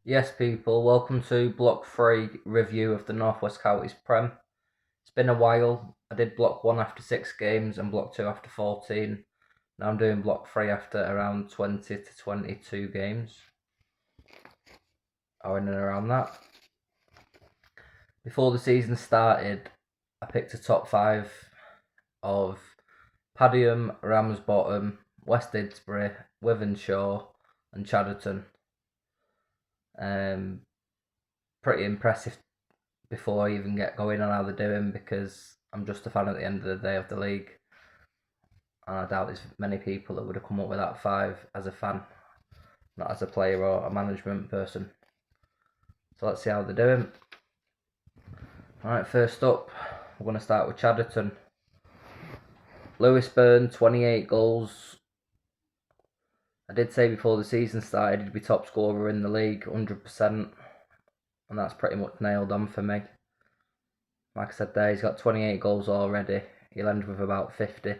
Yes, people, welcome to Block 3 review of the Northwest Counties Prem. It's been a while. I did Block 1 after 6 games and Block 2 after 14. Now I'm doing Block 3 after around 20 to 22 games, or in and around that. Before the season started, I picked a top 5 of Padiham, Ramsbottom, West Didsbury, Wythenshawe and Chadderton. Pretty impressive before I even get going on how they're doing, because I'm just a fan at the end of the day of the league, and I doubt there's many people that would have come up with that 5 as a fan, not as a player or a management person. So let's see how they're doing. Alright, first up, we're going to start with Chadderton. Lewis Byrne, 28 goals. I did say before the season started he'd be top scorer in the league, 100%, and that's pretty much nailed on for me. Like I said there, he's got 28 goals already. He'll end with about 50.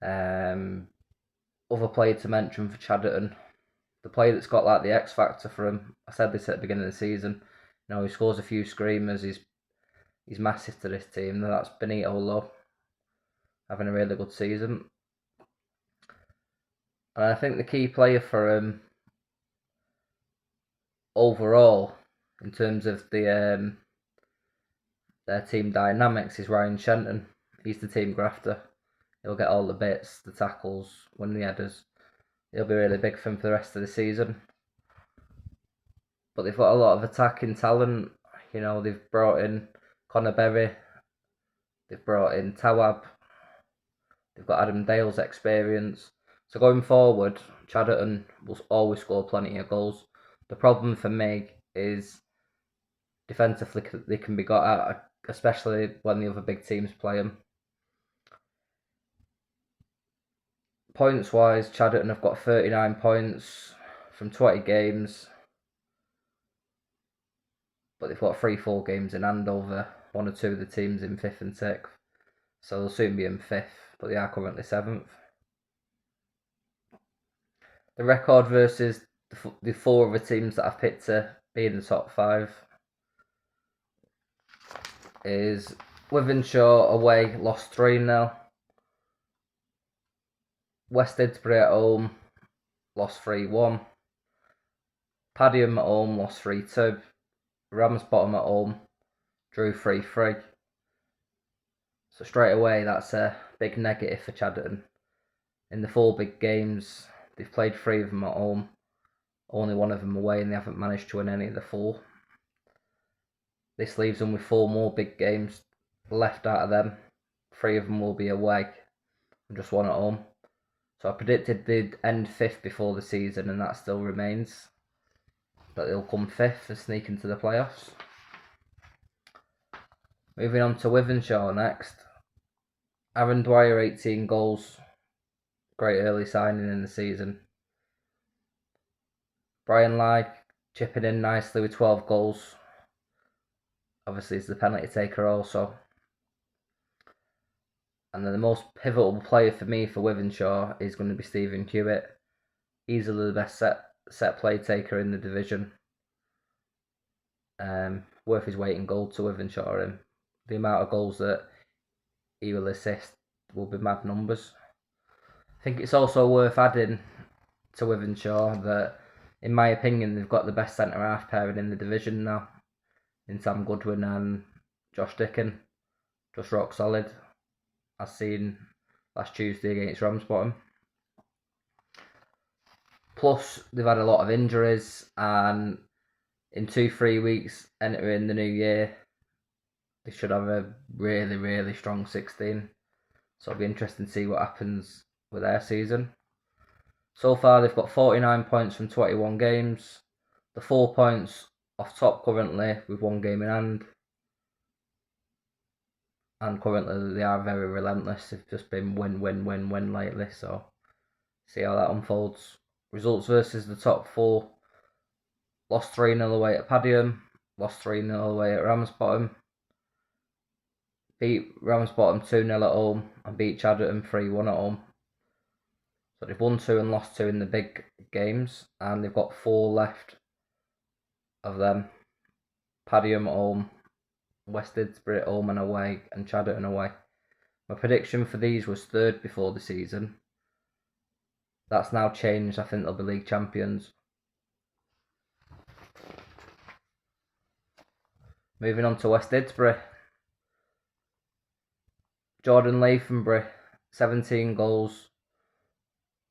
Other player to mention for Chadderton, the player that's got like the X factor for him. I said this at the beginning of the season. You know, he scores a few screamers. He's massive to this team. That's Benito Lowe, having a really good season. And I think the key player for him overall, in terms of their team dynamics, is Ryan Shenton. He's the team grafter. He'll get all the bits, the tackles, win the headers. He'll be really big for him for the rest of the season. But they've got a lot of attacking talent. You know, they've brought in Connor Berry, they've brought in Tawab, they've got Adam Dale's experience. So going forward, Chadderton will always score plenty of goals. The problem for me is defensively they can be got at, especially when the other big teams play them. Points wise, Chadderton have got 39 points from 20 games, but they've got 3-4 games in hand over one or two of the teams in 5th and 6th. So they'll soon be in 5th, but they are currently 7th. The record versus the 4 other teams that I've picked to be in the top 5 is Wythenshawe away, lost 3-0. West Didsbury at home, lost 3-1. Padiham at home, lost 3-2. Ramsbottom at home, drew 3-3. So straight away, that's a big negative for Chadderton. In the 4 big games, they've played 3 of them at home, only 1 of them away, and they haven't managed to win any of the 4. This leaves them with 4 more big games left out of them. 3 of them will be away, and just 1 at home. So I predicted they'd end 5th before the season, and that still remains. That they'll come 5th and sneak into the playoffs. Moving on to Wythenshawe next. Aaron Dwyer, 18 goals. Great early signing in the season. Brian Lai chipping in nicely with 12 goals. Obviously, he's the penalty taker also. And then the most pivotal player for me for Wythenshawe is going to be Stephen Hewitt. Easily the best set play taker in the division. Worth his weight in gold to Wythenshawe. And the amount of goals that he will assist will be mad numbers. I think it's also worth adding to Wythenshawe that, in my opinion, they've got the best centre-half pairing in the division now, in Sam Goodwin and Josh Dicken. Just rock solid, as seen last Tuesday against Ramsbottom. Plus, they've had a lot of injuries, and in 2-3 weeks entering the new year, they should have a really, really strong 16. So it'll be interesting to see what happens with their season. So far, they've got 49 points from 21 games. The 4 points off top currently, with 1 game in hand. And currently, they are very relentless. They've just been win lately. So, see how that unfolds. Results versus the top 4. Lost 3-0 away at Padiham. Lost 3-0 away at Ramsbottom. Beat Ramsbottom 2-0 at home. And beat Chadderton 3-1 at home. So they've won 2 and lost 2 in the big big games, and they've got 4 left of them. Padiham at home, West Didsbury at home and away, and Chadderton away. My prediction for these was 3rd before the season. That's now changed. I think they'll be league champions. Moving on to West Didsbury. Jordan Latham, 17 goals.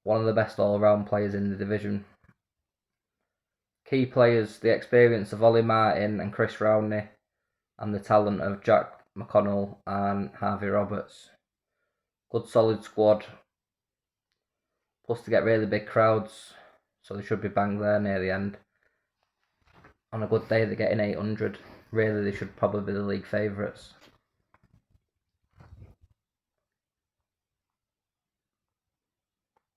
One of the best all-round players in the division. Key players, the experience of Ollie Martin and Chris Rowney, and the talent of Jack McConnell and Harvey Roberts. Good solid squad. Plus to get really big crowds, so they should be bang there near the end. On a good day they're getting 800. Really they should probably be the league favourites.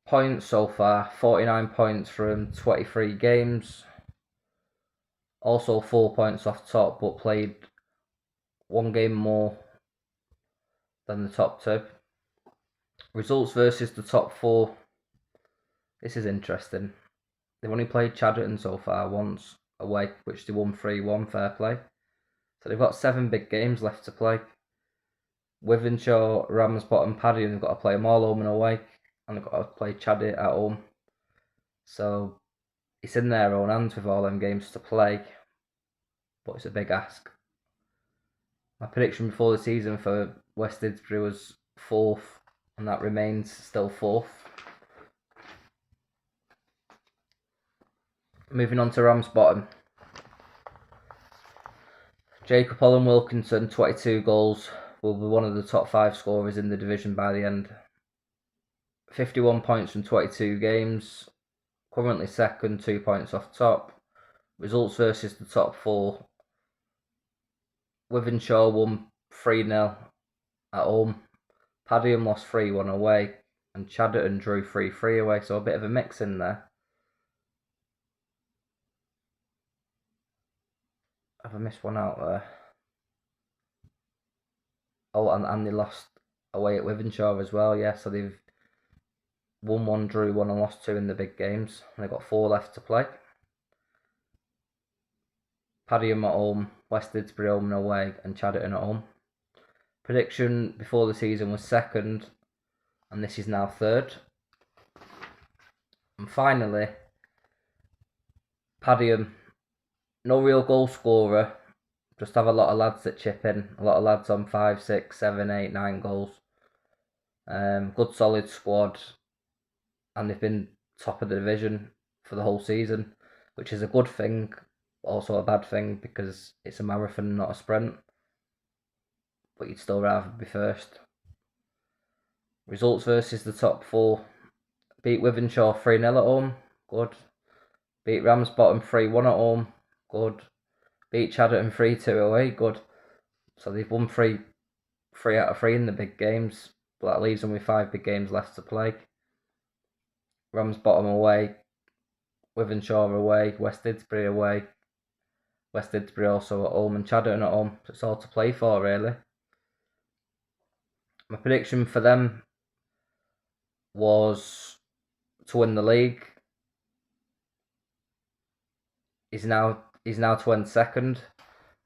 Points so far, 49 points from 23 games. Also 4 points off top, but played 1 game more than the top 2. Results versus the top 4. This is interesting. They've only played Chadderton so far once away, which they won 3-1, fair play. So they've got 7 big games left to play. Wythenshawe, Ramsbottom, Paddy, and they've got to play them all home and away, and they've got to play Chaddy at home. So it's in their own hands with all them games to play, but it's a big ask. My prediction before the season for West Didsbury was 4th, and that remains still 4th. Moving on to Ramsbottom. Jacob Holland Wilkinson, 22 goals, will be one of the top 5 scorers in the division by the end. 51 points from 22 games, currently second, 2 points off top. Results versus the top 4. Wythenshawe won 3-0 at home. Padiham lost 3-1 away, and Chadderton drew 3-3 away, so a bit of a mix in there. Have I missed one out there? Oh, and they lost away at Wythenshawe as well, yeah, so they've won 1, drew 1 and lost 2 in the big games. They've got 4 left to play. Padiham at home, West Didsbury home and away, and Chadderton at home. Prediction before the season was 2nd, and this is now 3rd. And finally, Padiham, no real goal scorer, just have a lot of lads that chip in, a lot of lads on 5, 6, 7, 8, 9 goals. Good solid squad, and they've been top of the division for the whole season, which is a good thing, also a bad thing because it's a marathon, not a sprint, but you'd still rather be first. Results versus the top 4. Beat Wythenshawe 3-0 at home, good. Beat Ramsbottom 3-1 at home, good. Beat Chadderton 3-2 away, good. So they've won 3 out of 3 in the big games, but that leaves them with 5 big games left to play. Ramsbottom away, Wythenshawe away, West Didsbury away, West Didsbury also at home, and Chadderton at home. So it's all to play for, really. My prediction for them was to win the league. He's now to win 2nd.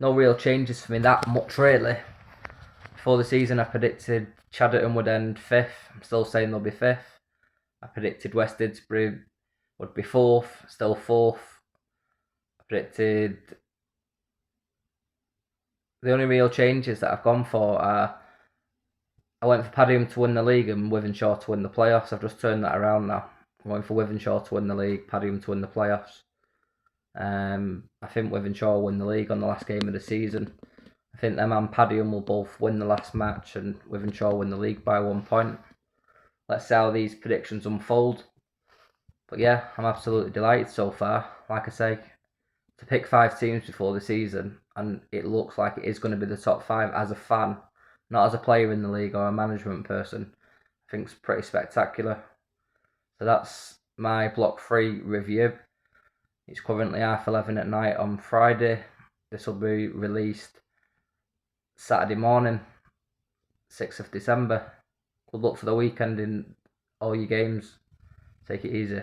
No real changes for me that much, really. Before the season, I predicted Chadderton would end 5th. I'm still saying they'll be 5th. I predicted West Didsbury would be 4th, still 4th. I predicted... The only real changes that I've gone for are... I went for Padiham to win the league and Wythenshawe to win the playoffs. I've just turned that around now. I'm going for Wythenshawe to win the league, Padiham to win the playoffs. I think Wythenshawe will win the league on the last game of the season. I think them and Padiham will both win the last match and Wythenshawe will win the league by 1 point. Let's see how these predictions unfold. But yeah, I'm absolutely delighted so far. Like I say, to pick 5 teams before the season, and it looks like it is going to be the top 5 as a fan, not as a player in the league or a management person, I think it's pretty spectacular. So that's my Block 3 review. It's currently 11:30 at night on Friday. This will be released Saturday morning, 6th of December. Good luck for the weekend in all your games. Take it easy.